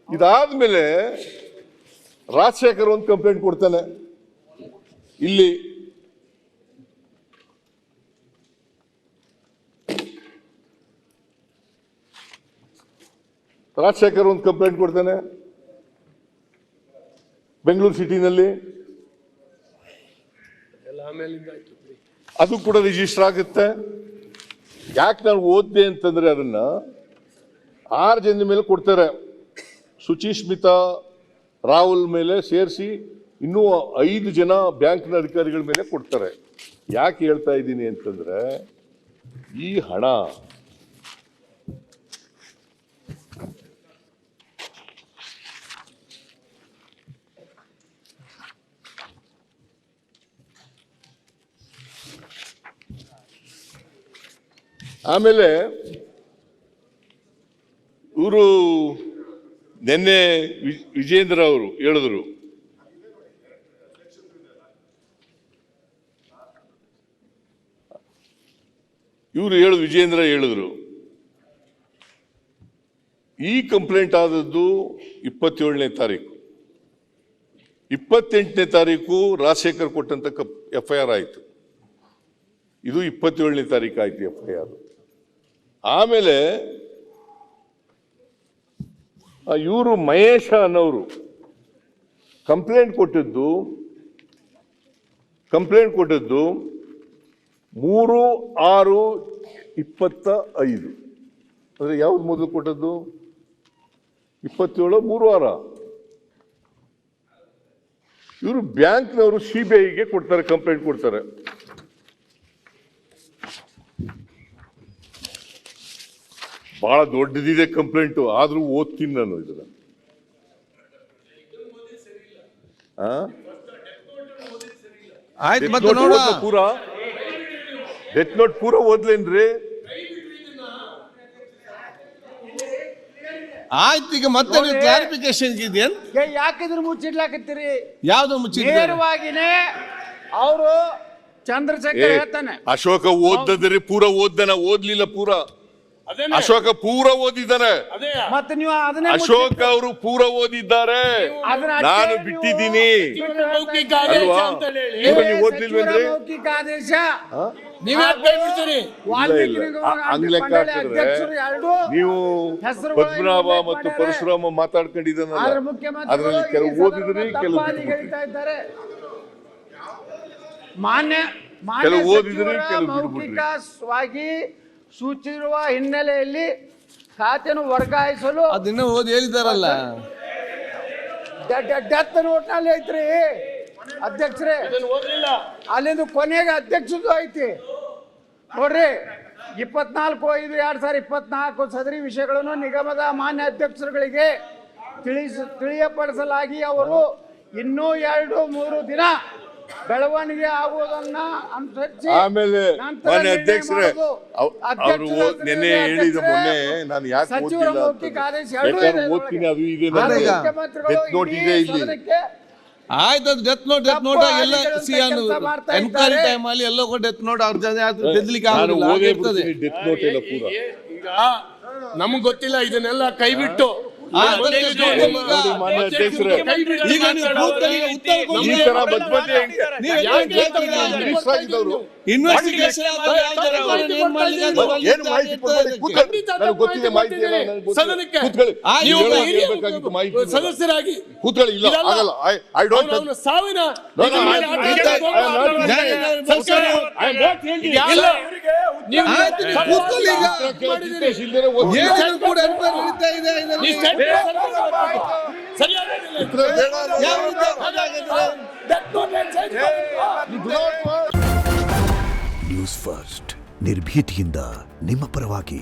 ಇದಾದ್ಮೇಲೆ ರಾಜಶೇಖರ್ ಒಂದು ಕಂಪ್ಲೇಂಟ್ ಕೊಡ್ತಾನೆ. ಇಲ್ಲಿ ರಾಜಶೇಖರ್ ಒಂದು ಕಂಪ್ಲೇಂಟ್ ಕೊಡ್ತಾನೆ ಬೆಂಗಳೂರು ಸಿಟಿನಲ್ಲಿ. ಅದು ಕೂಡ ರಿಜಿಸ್ಟರ್ ಆಗುತ್ತೆ. ಯಾಕೆ ನಾನು ಓದ್ದೆ ಅಂತಂದ್ರೆ ಅದನ್ನ 6 ಜನದ ಮೇಲೆ ಕೊಡ್ತಾರೆ. ಸುಚಿಸ್ಮಿತಾ ರಾಹುಲ್ ಮೇಲೆ ಸೇರಿಸಿ ಇನ್ನೂ 5 ಜನ ಬ್ಯಾಂಕ್ನ ಅಧಿಕಾರಿಗಳ ಮೇಲೆ ಕೊಡ್ತಾರೆ. ಯಾಕೆ ಹೇಳ್ತಾ ಇದ್ದೀನಿ ಅಂತಂದ್ರೆ ಈ ಹಣ ಆಮೇಲೆ ಇವರು ನಿನ್ನೆ ವಿಜೇಂದ್ರ ಅವರು ಹೇಳಿದ್ರು, ವಿಜೇಂದ್ರ ಹೇಳಿದ್ರು ಈ ಕಂಪ್ಲೇಂಟ್ ಆದದ್ದು 27ನೇ ತಾರೀಕು, 28ನೇ ತಾರೀಕು ರಾಜಶೇಖರ್ ಕೊಟ್ಟಂತ FIR ಆಯಿತು. ಇದು 27ನೇ ತಾರೀಕು ಆಯ್ತು FIR. ಆಮೇಲೆ ಇವರು ಮಹೇಶ ಅನ್ನೋರು ಕಂಪ್ಲೇಂಟ್ ಕೊಟ್ಟಿದ್ದು 3/6/25. ಅಂದ್ರೆ ಯಾವ್ದು ಮೊದಲು ಕೊಟ್ಟದ್ದು? 27 3/6. ಇವರು ಬ್ಯಾಂಕ್ನವರು CBIಗೆ ಕೊಡ್ತಾರೆ, ಕಂಪ್ಲೇಂಟ್ ಕೊಡ್ತಾರೆ. ಬಹಳ ದೊಡ್ಡದಿದೆ ಕಂಪ್ಲೇಂಟ್, ಆದ್ರೂ ಓದ್ತೀನಿ ನಾನು ಇದನ್ನ. ಡೆತ್ ನೋಟ್ ಪೂರ ಓದ್ಲೇನ್ರಿ? ಆಯ್ತು, ಈಗ ಮತ್ತೆ ನೀವು ಕ್ಲಾರಿಫಿಕೇಶನ್ ಇದೆಯಾ? ಯಾಕಿದ್ರ ಮುಚ್ಚಿಡ್ಲಾಕತ್ತೀರಿ? ಯಾವ್ದು ಮುಚ್ಚಿಡ್ಲಾಕ? ನೇರವಾಗಿನೇ ಅವರು ಚಂದ್ರಶೇಖರ್ ಹೇಳ್ತಾನೆ. ಅಶೋಕ ಓದ್ದದ್ರಿ, ಪೂರ ಓದ್ದನ, ಓದ್ಲಿಲ್ಲ ಪೂರ. ಅಶೋಕ ಪೂರ ಓದಿದ್ದಾರೆ. ಮತ್ತೆ ನೀವು ಅದನ್ನೇ ಅಶೋಕ್ ಅವರು ಪೂರ ಓದಿದ್ದಾರೆ, ನಾನು ಬಿಟ್ಟಿದ್ದೀನಿ. ಓದ್ಲಿಲ್ವೇನ್ರಿ? ಮೌಖಿಕ ಆದೇಶ ನೀವು ಪದ್ಮನಾಭ ಮತ್ತು ಪರಶುರಾಮ ಮಾತಾಡ್ಕೊಂಡಿದ್ದಾನಲ್ಲ, ಅದರಲ್ಲಿ ಕೆಲವು ಓದಿದ್ರಿ, ಕೆಲವು ಕೆಲವು ಓದಿದ್ರಿ, ಕೆಲವು ಮೌಖಿಕವಾಗಿ ಸೂಚಿಸಿರುವ ಹಿನ್ನೆಲೆಯಲ್ಲಿ ಖಾತೆಯನ್ನು ವರ್ಗಾಯಿಸಲು ಅದನ್ನ ಓದಿ ಹೇಳಿದಾರಲ್ಲ. ಡೆತ್ ನೋಟ್ನಲ್ಲಿ ಐತ್ರಿ ಅಧ್ಯಕ್ಷರೇ, ಅಲ್ಲಿಂದ ಕೊನೆಗೆ ಅಧ್ಯಕ್ಷದ್ದು ಐತಿ ನೋಡ್ರಿ. 24/5/2024 ಸದರಿ ವಿಷಯಗಳನ್ನು ನಿಗಮದ ಮಾನ್ಯ ಅಧ್ಯಕ್ಷರುಗಳಿಗೆ ತಿಳಿಯಪಡಿಸಲಾಗಿ ಅವರು ಇನ್ನೂ 2-3 ದಿನ ಬೆಳವಣಿಗೆ ಆಗುವುದನ್ನ ಅನುಸರಿಸಿ ಆಮೇಲೆ ಮಾನ್ಯ ಅಧ್ಯಕ್ಷರೇ ಅವರು ನಿನ್ನೆ ಹೇಳಿದ ಮೊನ್ನೆ ನಾನು ಯಾಕೆ ಓದ್ತಿಲ್ಲ ಓದ್ತೀನಿ, ಅದು ಇದೆ ಡೆತ್ ನೋಟ್ ಇದೆ ಇಲ್ಲಿ. ಆಯ್ತು, ಅದು ಡೆತ್ ನೋಟ್ ಎಲ್ಲ ಎನ್ಕ್ವೈರಿ ಟೈಮ್ ಅಲ್ಲಿ ಎಲ್ಲೋ ಡೆತ್ ನೋಟ್ ಅವ್ರ ಗೆದ್ಲಿಕ್ಕೆ ಆಗಲ್ಲ. ಡೆತ್ ನೋಟ್ ಎಲ್ಲ ಪೂರ ಈಗ ನಮ್ಗೆ ಗೊತ್ತಿಲ್ಲ, ಇದನ್ನೆಲ್ಲ ಕೈ ಬಿಟ್ಟು ಮಾನ್ಯ ಅಧ್ಯಕ್ಷರೇ ಈ ತರ ಇನ್ವೆಸ್ಟಿಗೇಷನ್ ಏನು ಮಾಹಿತಿ ಗೊತ್ತಿದೆ, ಮಾಹಿತಿ ಸದಸ್ಯರಾಗಿ ಕೂತ್ಕೊಳ್ಳಿ. ಇಲ್ಲ ಆಗಲ್ಲ, ಐ ಡೋಂಟ್ ಸಾವಿನ ನ್ಯೂಸ್ ಫಸ್ಟ್ ನಿರ್ಭೀತಿಯಿಂದ ನಿಮ್ಮ ಪರವಾಗಿ.